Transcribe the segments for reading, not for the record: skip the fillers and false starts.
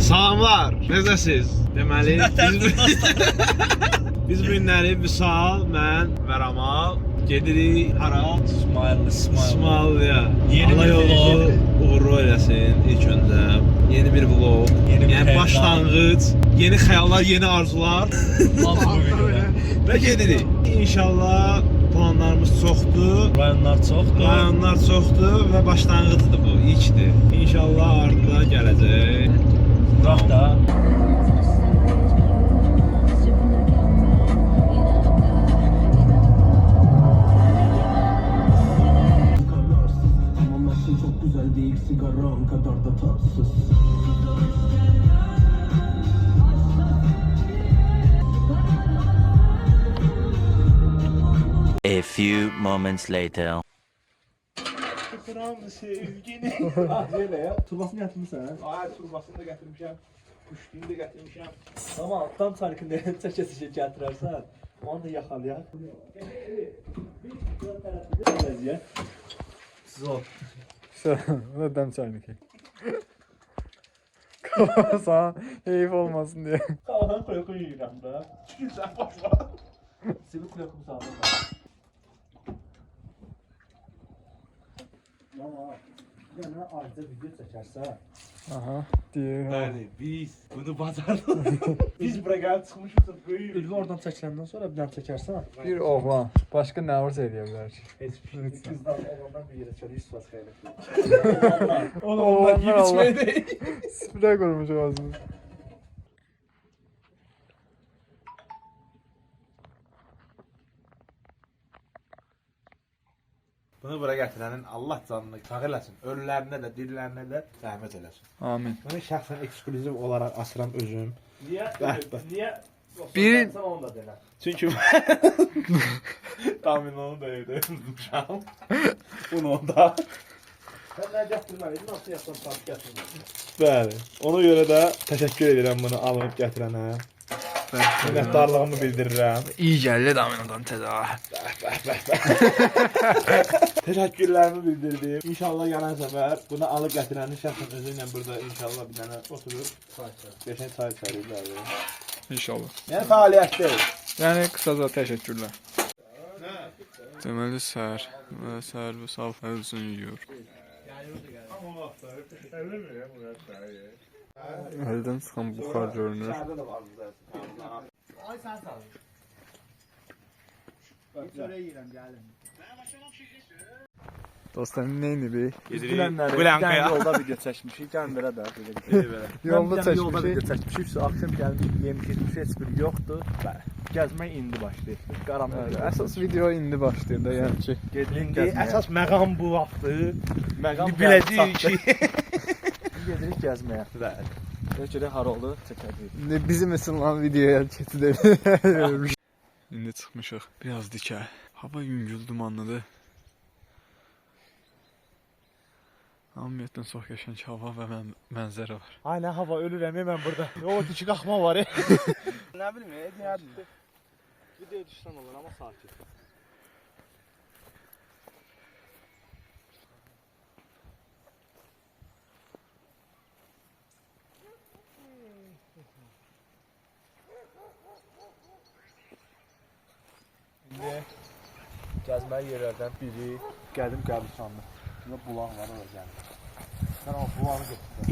Salamlar, necəsiz? Deməli, biz bu günləri Vüsal, mən və Ramal gedirik hara? İsmailliyə. Yeni bir yolu uğurlu eləsin ilk öncə. Yeni bir vlog, yəni başlanğıc, yeni xəyallar, yeni arzular. Və gedirik. İnşallah planlarımız çoxdur. Rayonlar çoxdur və başlanğıcdır bu, ilkdir. İnşallah ardıda gələcək. Bırak da. Çok güzel değil, sigaram kadar da tatsız. A few moments later. Kıpıram sevgini. Böyle ya. Turbasını yatırmışsın ha. Ay, turbasını da gətirmişəm. Kuşluğunu da gətirmişəm. Ama alttan sarkın diye çəkəsi gətirərsən. Onu da yaxalayaq. Zor. Bu da çayını Sana heyif olmasın diye. Kalan koyu yiyirəm da. Çünkü sen boş var. Sivil kulokum sağda. Ama yani arada video çəkərsən. Aha diye. Yani biz bunu bacardık. Biz buraya gelip çıkmışız. Ülvi oradan çəkiləndən sonra bir dənə çəkərsən. Bir oğlan. Başka ne varsa eləyə bilər ki. Heç bir şey. Kızdan oğlandan bir yerə çəlir, üst vasqa ilə. Oğlanlar Gibi Allah. içmeyi değil. Sprey kurmuş ağzını. Bunu buraya getirenin Allah canını sağ eləsin. Ölülerine de dirilerine de rəhmət eləsin. Amin. Bunu şəxsən ekskluziv olarak asıram özüm. Niyə? Niyə? Bir- Sən onu da denə. Çünkü Dominonu da evde unutmuşam. Bunu da. Sən nə gətirməliydin, nasıl yapsan saat gətirməliydin. Bəli. Ona görə də təşəkkür edirəm bunu alıb gətirənə. Minnətdarlığımı bildirirəm. İyi geldi daminadan teda. Təşəkkürlərimi bildirdim. İnşallah gələn səfər bunu alıb gətirənin şəxsən özü ilə burada inşallah bir dənə oturub qəşəng çay içərik bəli. İnşallah. Yəni fəaliyyətdə. Yani kısaca teşekkürler. Deməli səhər. Deməli səhər bu sağ fərzini yiyor. Əldən çıxan buxar görünür. Ay sən sağ ol. Hiç oraya yiyirəm, gəlim. Dostlarım neyini bir? Bilənləri, Blankaya. gəlin yolda video çəkmişik, gəlin də belə. Yolda Yolda video çəkmişik. çəkmişik, axşam gəldik, yemiş etmiş, heç bir yoxdur. Gəzmək indi başlayır. Qaranlıq. Əsas video indi başlayır da yəni ki. Gedirik İndi gəzməyə. əsas məqam bu vaxtı. Məqam Biləcəyik ki. Gedirik gəzməyə. Görək hara oldu, çəkəcəyik. İndi bizim ısınılan videoya keçidelim. İndi çıxmışıq biraz dikə. Hava yüngül dumanlıdır. Ümumiyyətlə çox qəşəng hava və mənzərə var. Aynen hava ölürəm mən burada. O dikə qalxma var. Nə bilim, deyərdim. Video düşsən olur, amma sakit. İndi gəzməli yerlərdən biri qədim qəbirstanlıq. Burada bulaq var orada gəlir. Sən o bulağı götür.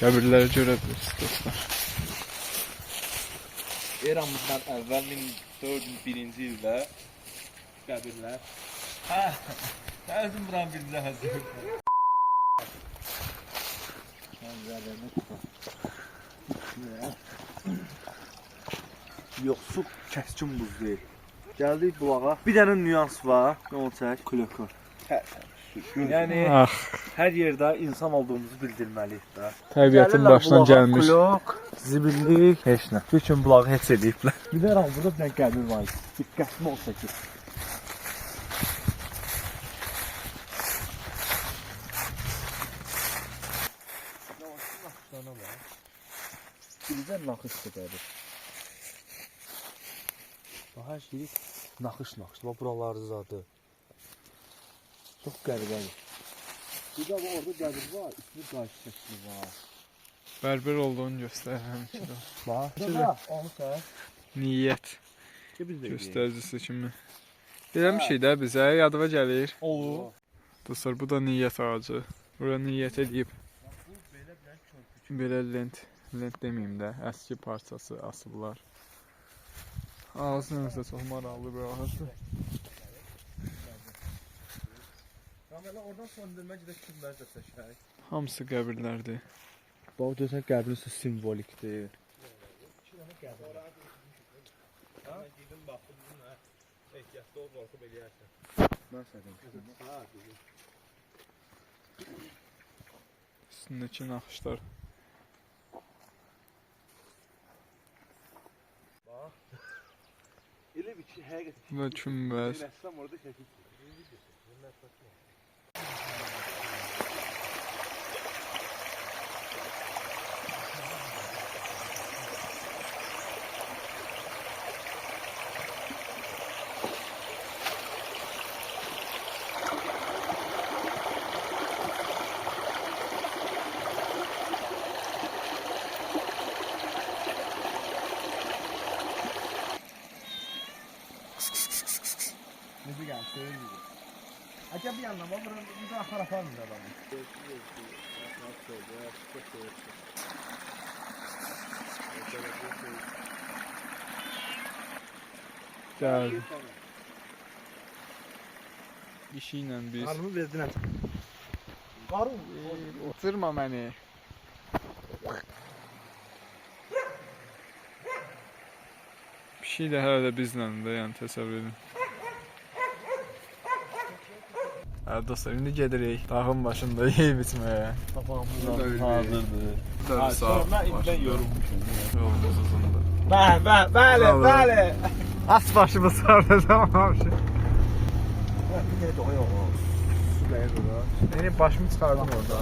Qəbirləri görə bilirsiniz dostlar. Eramızdan əvvəl 1401-ci ildə qəbirlər. Özüm buranı bilmirəm. Yoxsul kəskin buz deyil. Gəldik bulağa. Bir dənə nüans var. Nə onu çək? Klokor. Yəni hər yerdə insan olduğumuzu bildirməliyik də. Təbiətin başına gəlmiş. Klok, zibillik, heç nə. Bütün bulağı heç ediblər. Bir də burada bir dənə qəbir var. Diqqətli olsa ki. Bizə naxışdır qəbir. Hər şey naxış. Bax buraları zadı. Çox qəribədir. Bir de orada qəbir var, üstünü qarşı şəkli var. Bərbər olduğunu göstərirəm ki də. Bax, onu sən. Niyyət Biz də göstəricisi kimi. Belə bir şey də bizə yadıma gəlir. olur. Dostlar, bu da niyyət ağacı. Bura niyyət edib. Belə lent deməyim də, əski parçası asıblar. Ağzı nəsə çox maraqlı bir ağacı. Ramazan oradan söndürmək də kimlər də seçək. Hamısı qəbirlərdir. Bax, görsən qəbrin simvolikdir. Mən sənə Üstündəki naxışlar. elə bir ki, həqiqətən Bu da kümbəz. rəssam orada şəkil çəkir. Necə gəlir, söyləyir. Acaba bir yandan var, burada axar aparmır adamı. Gəldi. İşi ilə biz. Qarnımı verdin. Qarın. Oturma məni. Bir şey də hələ də bizlə də, yəni təsəvvür edin. Hə dostlar, indi gedirik dağın başında yeyib içməyə. Tapağımız hazırdır. hazırdır. Sonra indidən yorulmuşum. Yolumuz uzundur. Bəli. As başımı sardı tamamlamışım. Yenə də o yox. Süləyir ora. Yəni başımı çıxardım orada.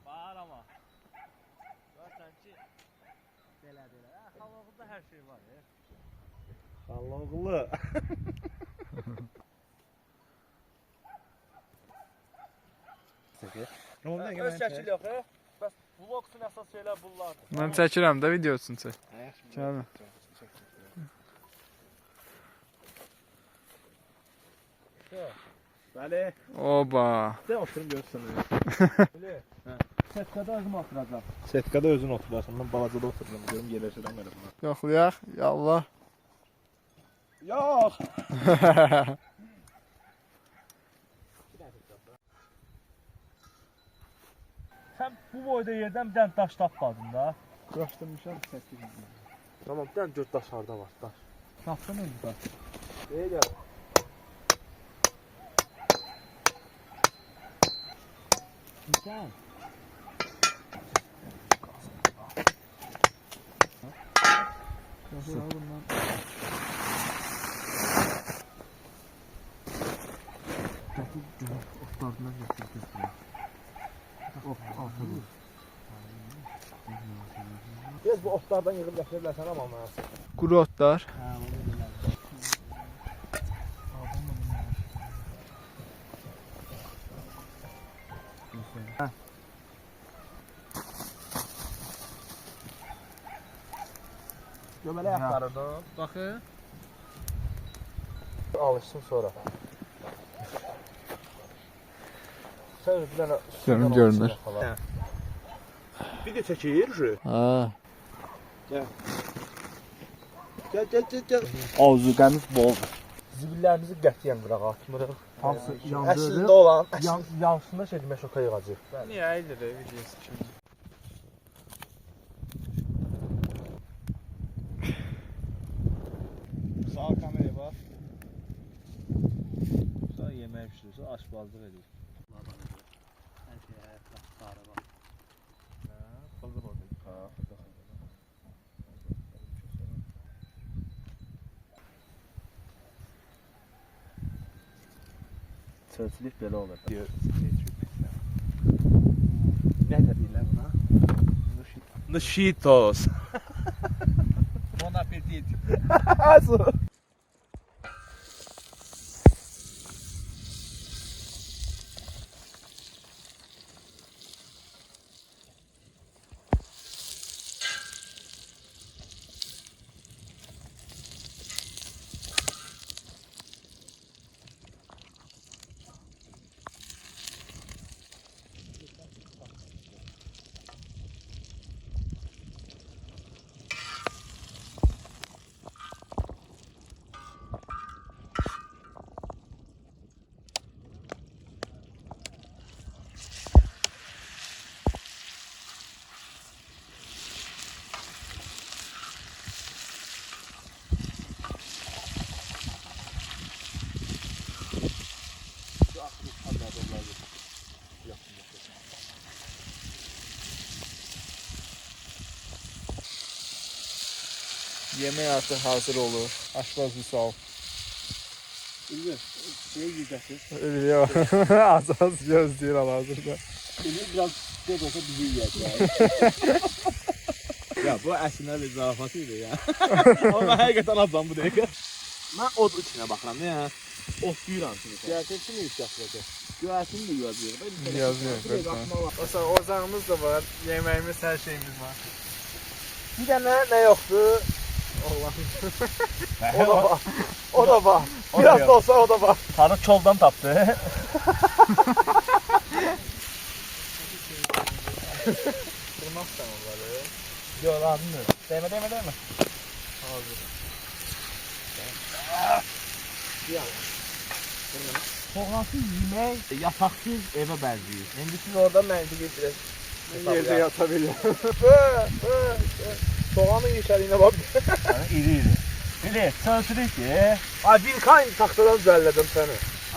Var ama. Zaten ki belə. Xalqında hər şey var ya. Xalqlı. Öz şəkil yox, bəs vlogsun əsas şeylər bunlardır. Mən çəkirəm də videosunu çək. Gəlmə. Bəli. Oba. De oturum görsənə. Setkada özüm oturacam. Setkada özün oturarsan, mən balacada otururum, görüm yerləşirəm elə buna. Yoxlayaq, yallah. Yox! Sən bu boyda yerdən bir dənə daş tapmadın da. Qaçdırmışam 8. Tamam, bir dənə 4 daş harda var, daş. Tapdın mı da? Deyə gəl. Sən. Yoxsa bundan. Otlarından götürdüm. Altı. Biz bu otlardan yığıb gətirərsən amma mənə. Quru otlar. Göbələk axtarırdı. Baxın. Alışsın sonra. Sen bir dənə Görüm görünür. Video çəkir. Ha. Gəl. Azuqəmiz boldur. Zibillərimizi qətiyyən qırağa atmırıq. Hamısı Əslində olan. Yansında şey demək şoka yığacaq. Niyə əyildir videosu kimi? Sağ kameraya bax. Sonra yemək pişirirsə aşbazlıq edir. Hər şey həyatda sarı bax. Fazla oldu. Çölçülük belə olur. Nə deyirlər buna? Nışitos. Bon appetit. Yemək artıq hazır olur. Aşpaz Vüsal. İlgin, şeye yiyeceksin. Yox, az gözləyir hal-hazırda. İlgin biraz göz olsa bizi yiyecek. Ya bu əslində bir zarafat idi ya. Amma həqiqətən azam bu dəqiqə. Mən od içinə baxıram ya. Ot yuyuram şimdi. Gerçekçi mi iş yapılacak? Göyəsini də yazıyor. Yazıyor. Mesela ocağımız da var, yemeğimiz, her şeyimiz var. Bir de ne yoktu? Allah'ım. O da var. O da var. Biraz da olsa o da var. Tanrı çoldan taptı. Kırmaz da mı var ya? Yok lan bilmiyorum. Değme. Hazır. Soğansız yemek, yataksız eve benziyor. Şimdi siz oradan mevzu getiririz. Yerde yatabiliyor. Soğanın yeşerliğine bak. Yani iri. Bili, sözlük ki. Ay bir kayn taktadan düzelledim seni.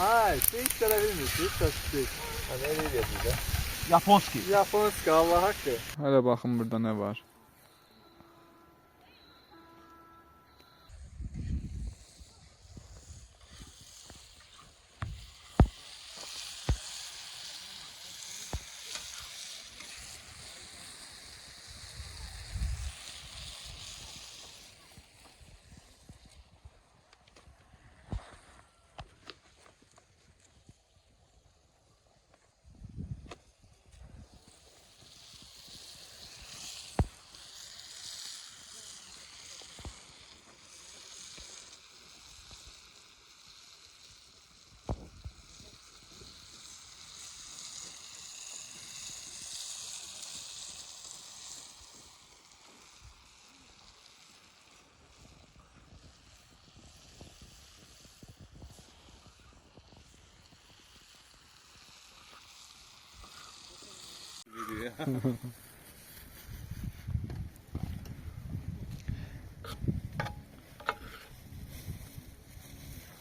Ay, hiç görebilir misin? Hiç Hani öyle diyorsun ya. Japonski. Japonska, Allah hakkı. Hadi bakın burada ne var.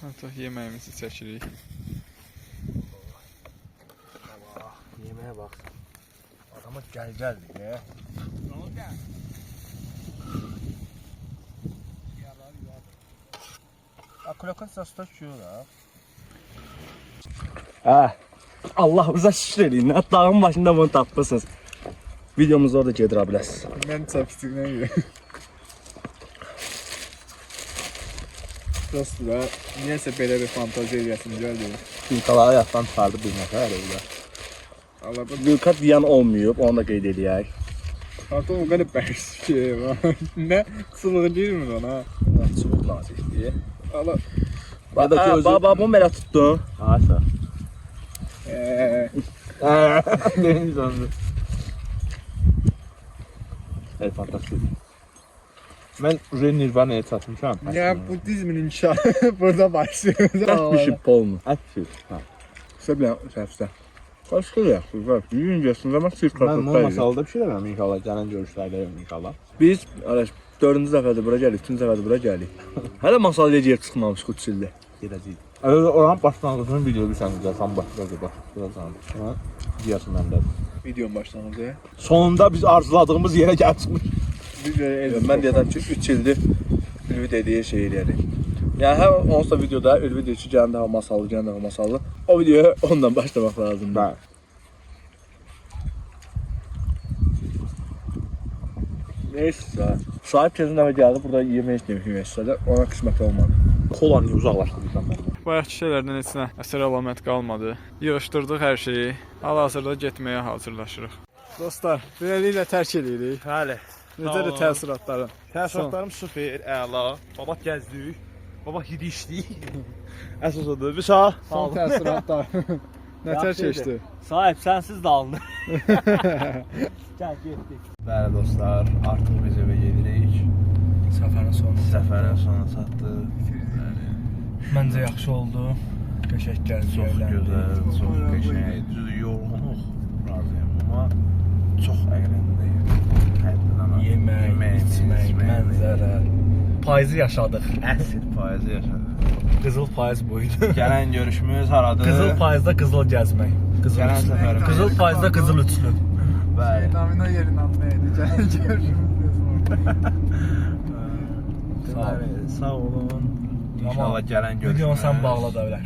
Artık yemeğimizi çekirik. Allah, yemeğe bak. Adama gel diye. Kulakın sası da çıkıyor da. Ha, Allah'ımıza şükür edin. Dağın başında bunu tapmışsınız. Videomuz orada gedir abiləs. Ben çapstıklarına göre. Dostlar, niyeyse belə bir fantaziya eləyəsini gördüm. Gülkaları ayaqdan çıxardı bir nəfər öyle. Allah bu Gülka diyan olmayıb, onu da qeyd edəyək. Artıq o qədər bəks şey var. Nə çılığı girmir ona. Çubuq lazımdır. Ala. Baba bunu belə tutdun. Haşa. Neyin sandı? Fantastik. Mən Nirvana'ya çatmışam. Ya Budizmin inkişafı burada başlıyor. Ət pişib polnu. Ət pişib. Səblə səfsə. Başqa yaxşı var. Yüngəsində mən sirk Mən bu masalda bir şey deməm inşallah. Gələn görüşlərdə yox inşallah. Biz arkadaş 4-cü dəfədir bura gəlik, 3-cü dəfədir bura gəlik. Hələ masal eləyib çıxmamışıq 3 ildə. Gedəcəyik. Oranın başlanğıcını video bilsən başlayacaqsan. Diyəsin məndə. Videonun başlanğıcı. Sonunda biz arzuladığımız yerə gəlib çıxmışıq. Mən deyirəm ki 3 ildir Ülvi dediyi şey eləyərik. Yəni hər onsuz da videoda Ülvi deyir ki, gələn dəfə masallı, gələn dəfə masallı. O videoya ondan başlamaq lazımdır. Bəli. Neysə. Sahib keçən dəfə gəldi, burada yemək istədi. Ona qismət olmadı. Kolanı uzaqlaşdırırsan məndən. Bayaqki şeylərdən heç nə əsər əlamət qalmadı. Yığışdırdıq hər şeyi. Hal-hazırda getməyə hazırlaşırıq. Dostlar, beləliklə tərk edirik. Bəli. Necədir təsiratların? Təəssüratlarım sıfır, əla. Babaq gəzdik. Babaq yedi içdik. Əsas odur. Bir sağ. Son təsiratlar. Nətər keçdi? Sahib sənsiz də alınır. Gəl getdik. Bəli dostlar, artıq biz evə gedirik. Səfərin sonu. Səfərin sonu çatdıq. Məncə yaxşı oldu. Qəşəng gəldi. Çox gözəl, çox qəşəng. Düzdür, yorğunuq. Razıyam, amma çox əğləndik. Yemək, içmək, mənzərə. Payızı yaşadıq. Əsl payızı yaşadıq. Qızıl payız buydu. Gələn görüşümüz haradır? Qızıl payızda qızıl gəzmək. Gələn səfərimiz. Qızıl payızda qızıl üçlü. Bəli. Domino yerin adına edəcək. Sağ olun. İnşallah gələn görüşümüz. Videonu sən bağla da öyle.